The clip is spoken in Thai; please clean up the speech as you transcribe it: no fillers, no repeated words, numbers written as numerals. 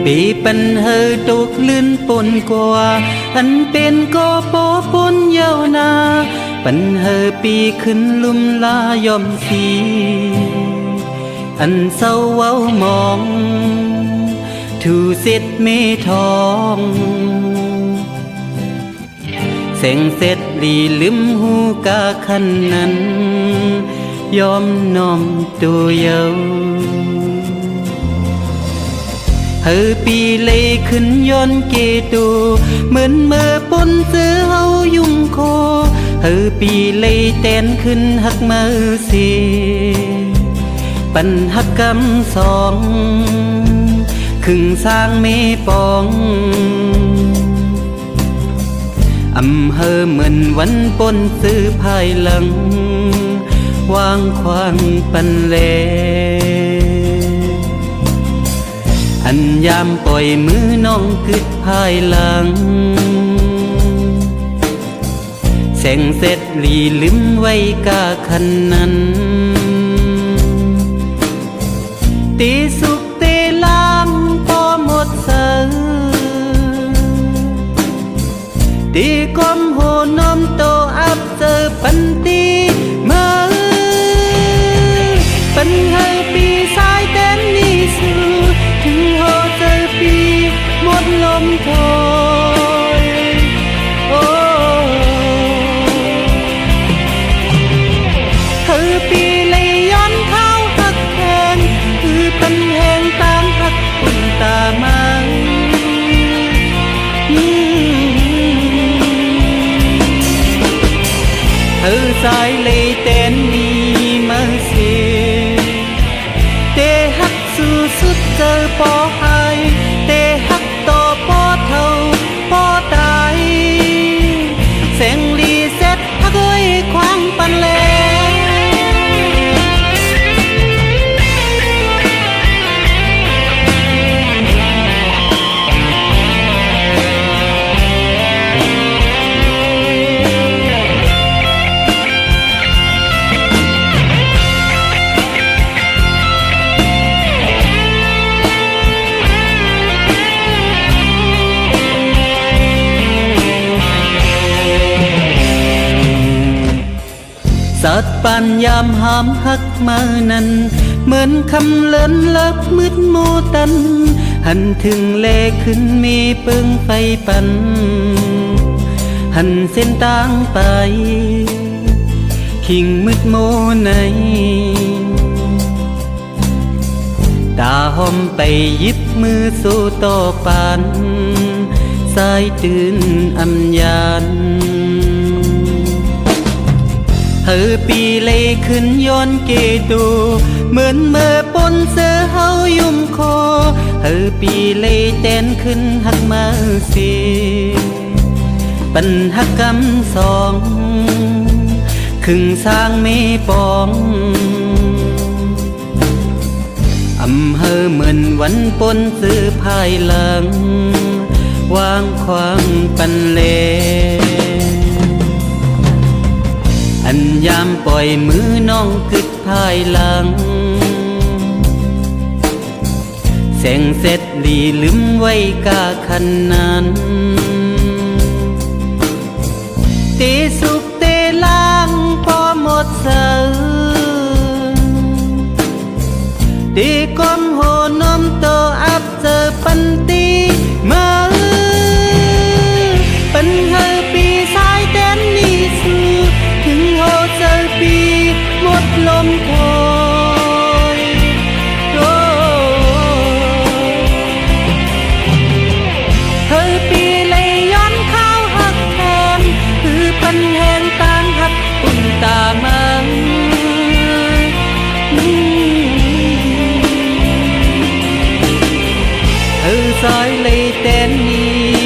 ปีปันเฮอตกลื่นปนกว่าอันเป็นก็ปอปนเยาวนาปันเฮอปีขึ้นลุ่มลายอมสีอันเศร้าเว้ามองถูเสร็จเมทองแสงเสร็จลีลืมหูกาคันนั้นยอมน้อมตัวเยาเฮอปีเลยขึ้นย้อนเกตูเหมือนเมื่อปนเสือเฮายุ่งโคเฮอปีเลยแตนขึ้นหักมือเสียปัญหักกำสองครึ่งสร้างเมปองอำเฮอเหมือนวันปนซื้อภายหลังวางควางปันเลอันยามปล่อยมือน้องกึดภายหลังแสงเสร็จลีลืมไว้กาคันนั้นตีสุขเตล้างพอหมดเสือตีความโหนอมโตอับเจอปันตีมาปันให้ปีสายเต้นนี้สู่ถึงโหเจอปีหมดลมถอยโอ้เธอปีเลยย้อนเข้าหักแทนคือปันแหงตามหักปุ่นตามังเธอสายเลยเต้นนี้มาเสียเตหักสู่สุดเจอปอหายเตหักต่อปอเท่าปอตายแสงลีเซ็ตหักเอ้ยควางปันแลสัตว์ปัญยามหามหักมานั้นเหมือนคำเลินลับมืดโมตันหันถึงเลขึ้นมีเปิงไฟปันหันเส้นต่างไปขิงมืดโมในตาหอมไปยิบมือสู่ต่อปานสายตื่นอำยานเฮอปีเลยขึ้นย้อนเกตูเหมือนเมื่อปนเสือเฮายุ่มคอเฮอปีเลยเต้นขึ้นหักมาเสียปัญหักกำสองครึ่งสร้างเมปองอำเฮอเหมือนวันปนซื้อภายหลังวางควางปันเลอันยามปล่อยมือน้องกึดภายหลังแสงเสร็จลีลืมไว้กาคันนั้นตีสุขเตล้างพอหมดเสือตีความโหนอมโตอับเจอปันตีมาปันเฮอปีสายเต้นนี้สู่ถึงโหเจอปีหมดลมถอยโอ้เธอปีเลยย้อนเข้าหักแทนคือปันแหงตามหักปุ่นตามังเธอสายเลยเต้นนี้